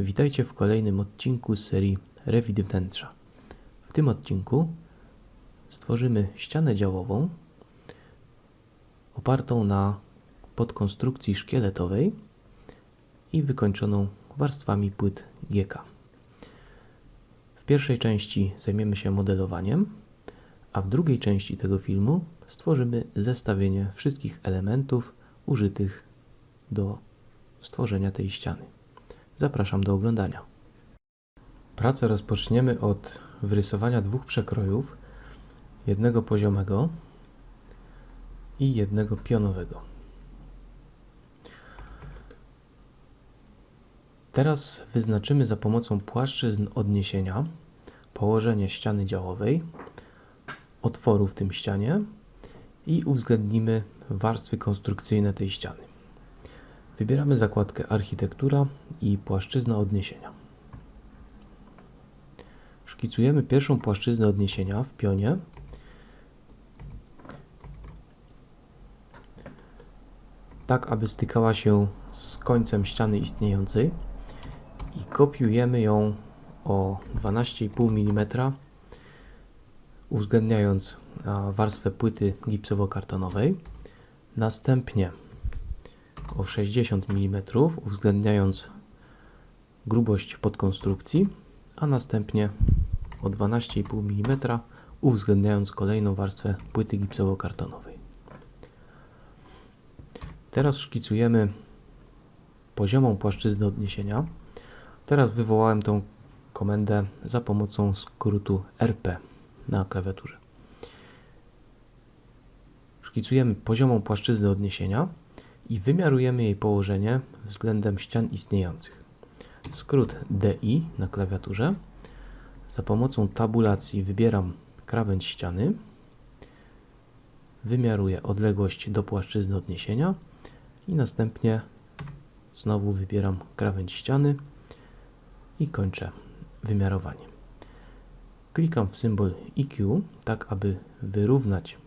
Witajcie w kolejnym odcinku z serii Revit wnętrza. W tym odcinku stworzymy ścianę działową opartą na podkonstrukcji szkieletowej i wykończoną warstwami płyt GK. W pierwszej części zajmiemy się modelowaniem, a w drugiej części tego filmu stworzymy zestawienie wszystkich elementów użytych do stworzenia tej ściany. Zapraszam do oglądania. Pracę rozpoczniemy od wyrysowania dwóch przekrojów, jednego poziomego i jednego pionowego. Teraz wyznaczymy za pomocą płaszczyzn odniesienia położenie ściany działowej, otworu w tym ścianie i uwzględnimy warstwy konstrukcyjne tej ściany. Wybieramy zakładkę Architektura i płaszczyzna odniesienia. Szkicujemy pierwszą płaszczyznę odniesienia w pionie. Tak, aby stykała się z końcem ściany istniejącej i kopiujemy ją o 12,5 mm, uwzględniając warstwę płyty gipsowo-kartonowej. Następnie o 60 mm, uwzględniając grubość podkonstrukcji, a następnie o 12,5 mm, uwzględniając kolejną warstwę płyty gipsowo-kartonowej. Teraz szkicujemy poziomą płaszczyznę odniesienia. Teraz wywołałem tą komendę za pomocą skrótu RP na klawiaturze. Szkicujemy poziomą płaszczyznę odniesienia i wymiarujemy jej położenie względem ścian istniejących. Skrót DI na klawiaturze. Za pomocą tabulacji wybieram krawędź ściany, wymiaruję odległość do płaszczyzny odniesienia i następnie znowu wybieram krawędź ściany i kończę wymiarowanie. Klikam w symbol IQ, tak aby wyrównać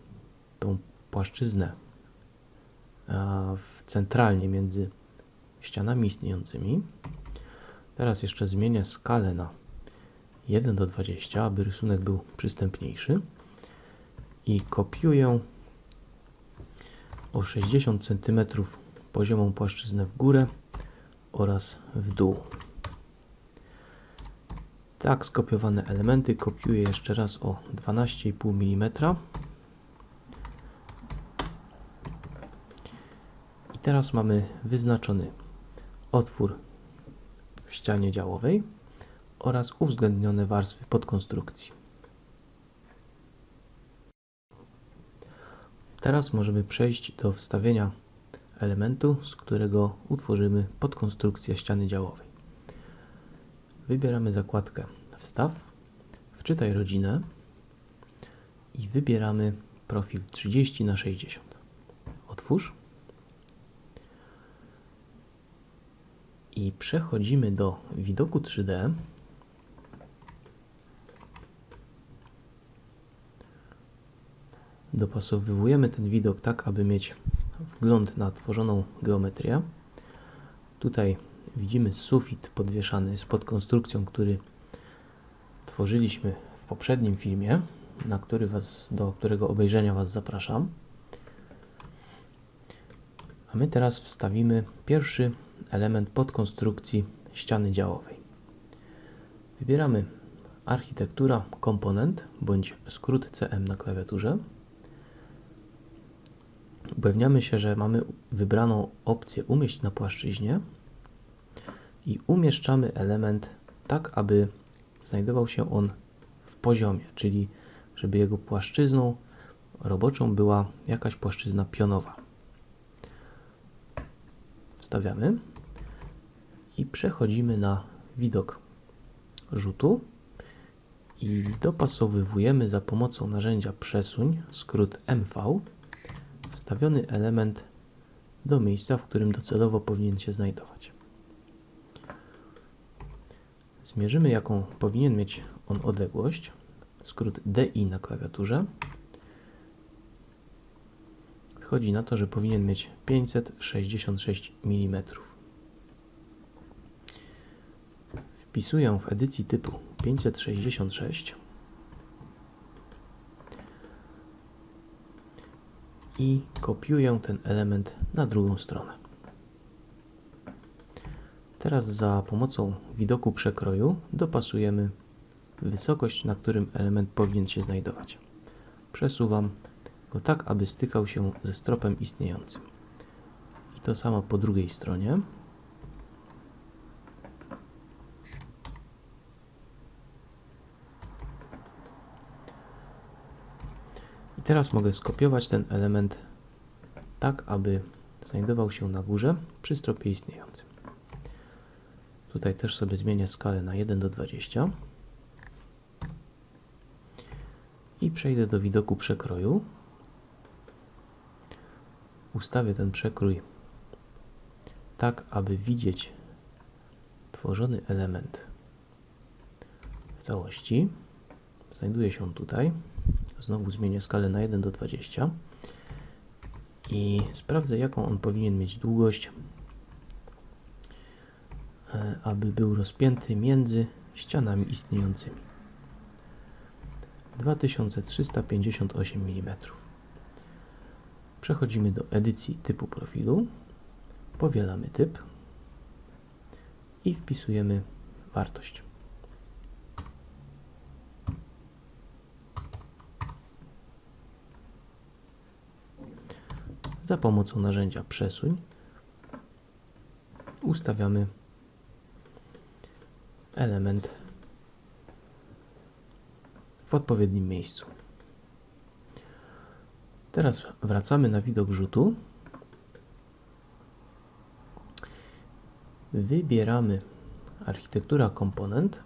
tą płaszczyznę centralnie między ścianami istniejącymi. Teraz jeszcze zmienię skalę na 1:20, aby rysunek był przystępniejszy i kopiuję o 60 cm poziomą płaszczyznę w górę oraz w dół. Tak skopiowane elementy kopiuję jeszcze raz o 12,5 mm. I teraz mamy wyznaczony otwór w ścianie działowej oraz uwzględnione warstwy podkonstrukcji. Teraz możemy przejść do wstawienia elementu, z którego utworzymy podkonstrukcję ściany działowej. Wybieramy zakładkę Wstaw, Wczytaj rodzinę i wybieramy profil 30×60. Otwórz. I przechodzimy do widoku 3D. Dopasowujemy ten widok tak, aby mieć wgląd na tworzoną geometrię. Tutaj widzimy sufit podwieszany z podkonstrukcją, który tworzyliśmy w poprzednim filmie, do którego obejrzenia Was zapraszam. A my teraz wstawimy pierwszy element podkonstrukcji ściany działowej. Wybieramy Architektura, Komponent bądź skrót CM na klawiaturze. Upewniamy się, że mamy wybraną opcję Umieść na płaszczyźnie i umieszczamy element tak, aby znajdował się on w poziomie, czyli żeby jego płaszczyzną roboczą była jakaś płaszczyzna pionowa. Wstawiamy i przechodzimy na widok rzutu i dopasowujemy za pomocą narzędzia Przesuń, skrót MV, wstawiony element do miejsca, w którym docelowo powinien się znajdować. Zmierzymy, jaką powinien mieć on odległość, skrót DI na klawiaturze. Wychodzi na to, że powinien mieć 566 mm. wpisuję w edycji typu 566 i kopiuję ten element na drugą stronę. Teraz za pomocą widoku przekroju dopasujemy wysokość, na którym element powinien się znajdować. Przesuwam go tak, aby stykał się ze stropem istniejącym. I to samo po drugiej stronie. I teraz mogę skopiować ten element tak, aby znajdował się na górze przy stropie istniejącym. Tutaj też sobie zmienię skalę na 1:20 i przejdę do widoku przekroju. Ustawię ten przekrój tak, aby widzieć tworzony element w całości. Znajduje się on tutaj. Znowu zmienię skalę na 1:20 i sprawdzę, jaką on powinien mieć długość, aby był rozpięty między ścianami istniejącymi. 2358 mm. Przechodzimy do edycji typu profilu, powielamy typ i wpisujemy wartość. Za pomocą narzędzia przesuń ustawiamy element w odpowiednim miejscu. Teraz wracamy na widok rzutu. Wybieramy architektura komponent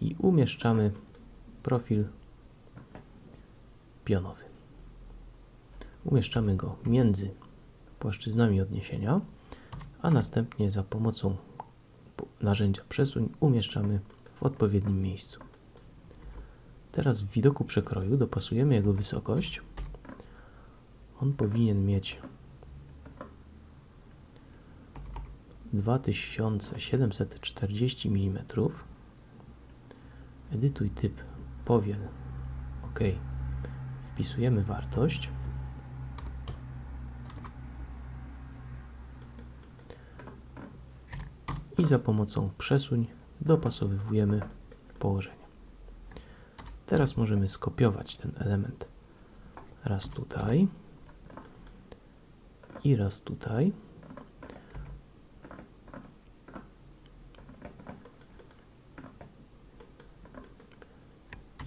i umieszczamy profil pionowy. Umieszczamy go między płaszczyznami odniesienia, a następnie za pomocą narzędzia przesuń umieszczamy w odpowiednim miejscu. Teraz w widoku przekroju dopasujemy jego wysokość. On powinien mieć 2740 mm. Edytuj typ powiel. OK. Wpisujemy wartość. I za pomocą przesuń dopasowujemy położenie. Teraz możemy skopiować ten element raz tutaj i raz tutaj.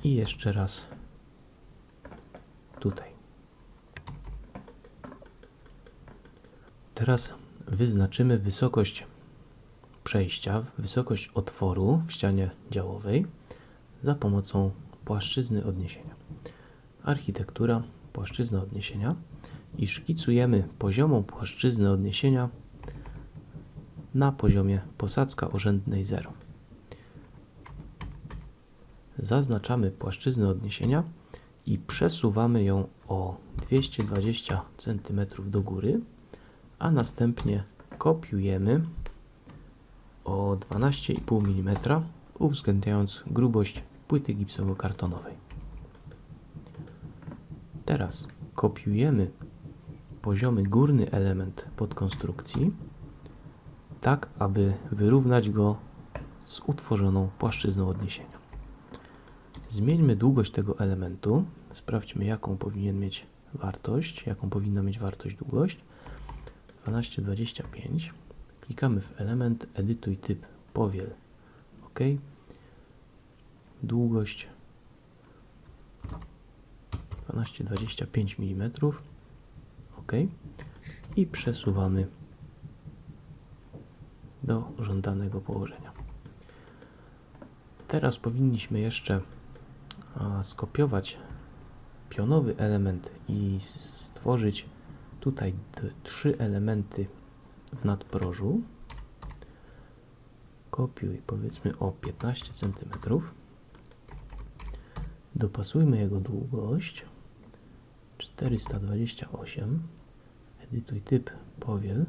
I jeszcze raz tutaj. Teraz wyznaczymy wysokość przejścia, wysokość otworu w ścianie działowej za pomocą płaszczyzny odniesienia. Architektura, płaszczyzna odniesienia i szkicujemy poziomą płaszczyznę odniesienia na poziomie posadzka orzędnej 0. Zaznaczamy płaszczyznę odniesienia i przesuwamy ją o 220 cm do góry, a następnie kopiujemy o 12,5 mm, uwzględniając grubość płyty gipsowo-kartonowej. Teraz kopiujemy poziomy górny element podkonstrukcji, tak aby wyrównać go z utworzoną płaszczyzną odniesienia. Zmieńmy długość tego elementu. Sprawdźmy, jaką powinna mieć wartość długość. 12,25. Klikamy w element, edytuj typ powiel. OK. Długość 12,25 mm. OK. I przesuwamy do żądanego położenia. Teraz powinniśmy jeszcze skopiować pionowy element i stworzyć tutaj 3 elementy w nadprożu. Kopiuj, powiedzmy o 15 cm. Dopasujmy jego długość 428. Edytuj typ powiel.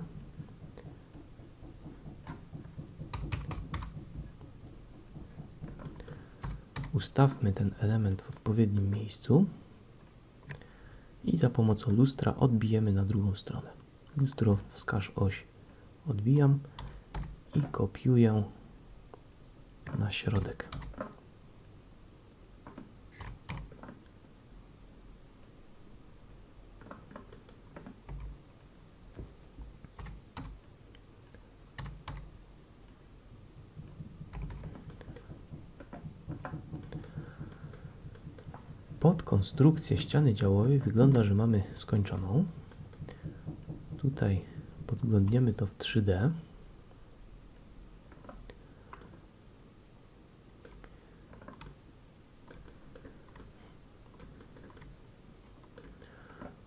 Ustawmy ten element w odpowiednim miejscu i za pomocą lustra odbijemy na drugą stronę. Lustro wskaż oś odbijam i kopiuję na środek. Pod konstrukcję ściany działowej wygląda, że mamy skończoną. Tutaj podglądniemy to w 3D.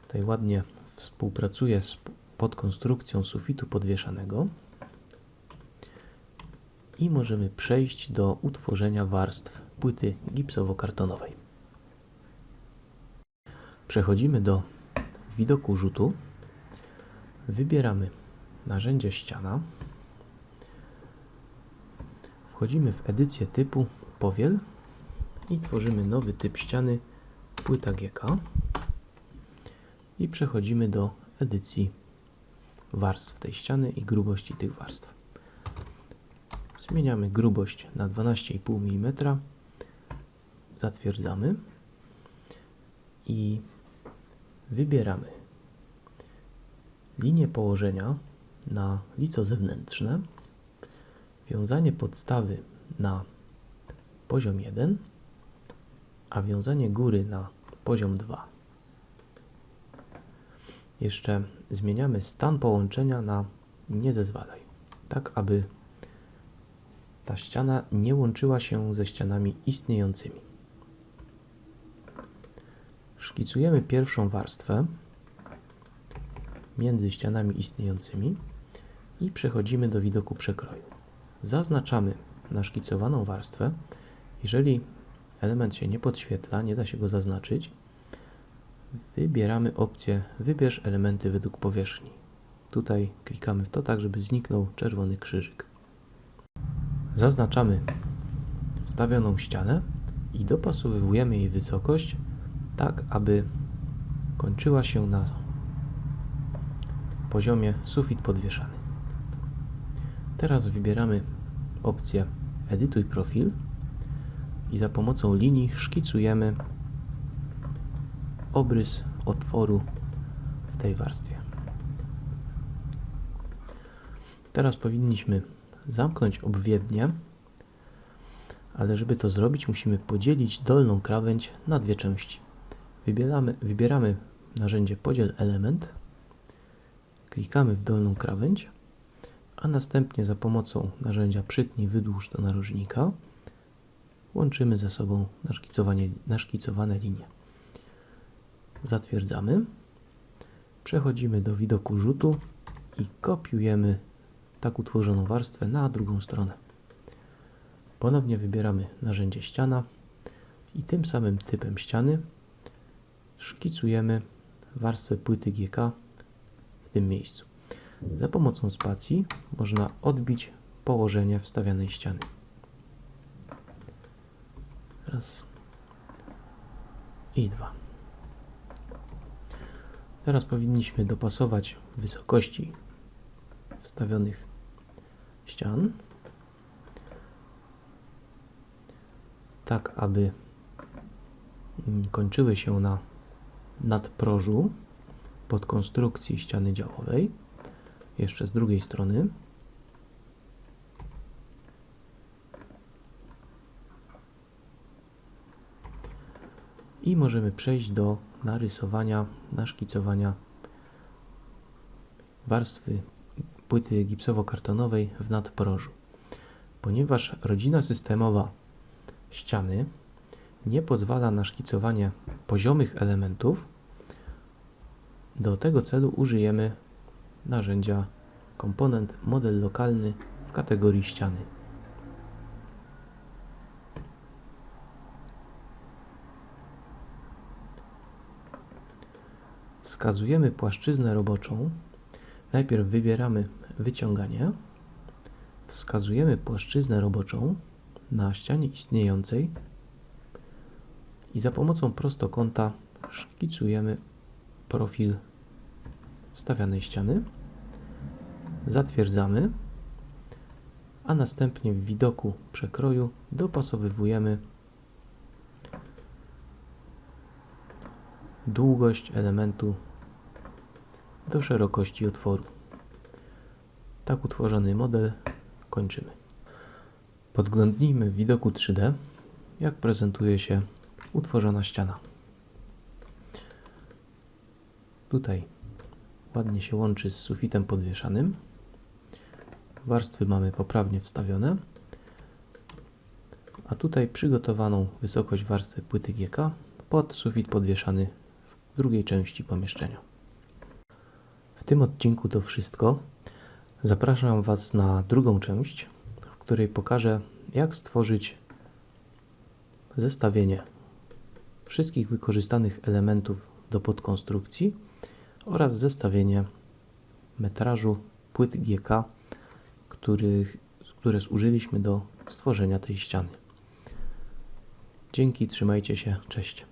Tutaj ładnie współpracuje z podkonstrukcją sufitu podwieszanego. I możemy przejść do utworzenia warstw płyty gipsowo-kartonowej. Przechodzimy do widoku rzutu. Wybieramy narzędzie ściana. Wchodzimy w edycję typu powiel i tworzymy nowy typ ściany płyta GK. I przechodzimy do edycji warstw tej ściany i grubości tych warstw. Zmieniamy grubość na 12,5 mm. Zatwierdzamy i wybieramy linię położenia na lico zewnętrzne, wiązanie podstawy na poziom 1, a wiązanie góry na poziom 2. Jeszcze zmieniamy stan połączenia na nie zezwalaj, tak aby ta ściana nie łączyła się ze ścianami istniejącymi. Szkicujemy pierwszą warstwę między ścianami istniejącymi i przechodzimy do widoku przekroju. Zaznaczamy naszkicowaną warstwę. Jeżeli element się nie podświetla, nie da się go zaznaczyć, wybieramy opcję Wybierz elementy według powierzchni. Tutaj klikamy w to tak, żeby zniknął czerwony krzyżyk. Zaznaczamy wstawioną ścianę i dopasowujemy jej wysokość tak, aby kończyła się na poziomie sufit podwieszany. Teraz wybieramy opcję Edytuj profil i za pomocą linii szkicujemy obrys otworu w tej warstwie. Teraz powinniśmy zamknąć obwiednie, ale żeby to zrobić, musimy podzielić dolną krawędź na dwie części. Wybieramy narzędzie Podziel element, klikamy w dolną krawędź, a następnie za pomocą narzędzia Przytnij, wydłuż do narożnika łączymy ze sobą naszkicowane linie. Zatwierdzamy, przechodzimy do widoku rzutu i kopiujemy tak utworzoną warstwę na drugą stronę. Ponownie wybieramy narzędzie ściana i tym samym typem ściany szkicujemy warstwę płyty GK w tym miejscu. Za pomocą spacji można odbić położenie wstawianej ściany. Raz i dwa. Teraz powinniśmy dopasować wysokości wstawionych ścian, tak aby kończyły się na nadprożu podkonstrukcji ściany działowej. Jeszcze z drugiej strony. I możemy przejść do narysowania, naszkicowania warstwy płyty gipsowo-kartonowej w nadprożu. Ponieważ rodzina systemowa ściany nie pozwala na szkicowanie poziomych elementów, do tego celu użyjemy narzędzia komponent model lokalny w kategorii ściany. Wskazujemy płaszczyznę roboczą. Najpierw wybieramy wyciąganie. Wskazujemy płaszczyznę roboczą na ścianie istniejącej i za pomocą prostokąta szkicujemy profil wstawianej ściany, zatwierdzamy, a następnie w widoku przekroju dopasowywujemy długość elementu do szerokości otworu. Tak utworzony model kończymy. Podglądnijmy w widoku 3D, jak prezentuje się utworzona ściana. Tutaj ładnie się łączy z sufitem podwieszanym. Warstwy mamy poprawnie wstawione, a tutaj przygotowaną wysokość warstwy płyty GK pod sufit podwieszany w drugiej części pomieszczenia. W tym odcinku to wszystko. Zapraszam Was na drugą część, w której pokażę, jak stworzyć zestawienie wszystkich wykorzystanych elementów do podkonstrukcji oraz zestawienie metrażu płyt GK, które zużyliśmy do stworzenia tej ściany. Dzięki, trzymajcie się, cześć.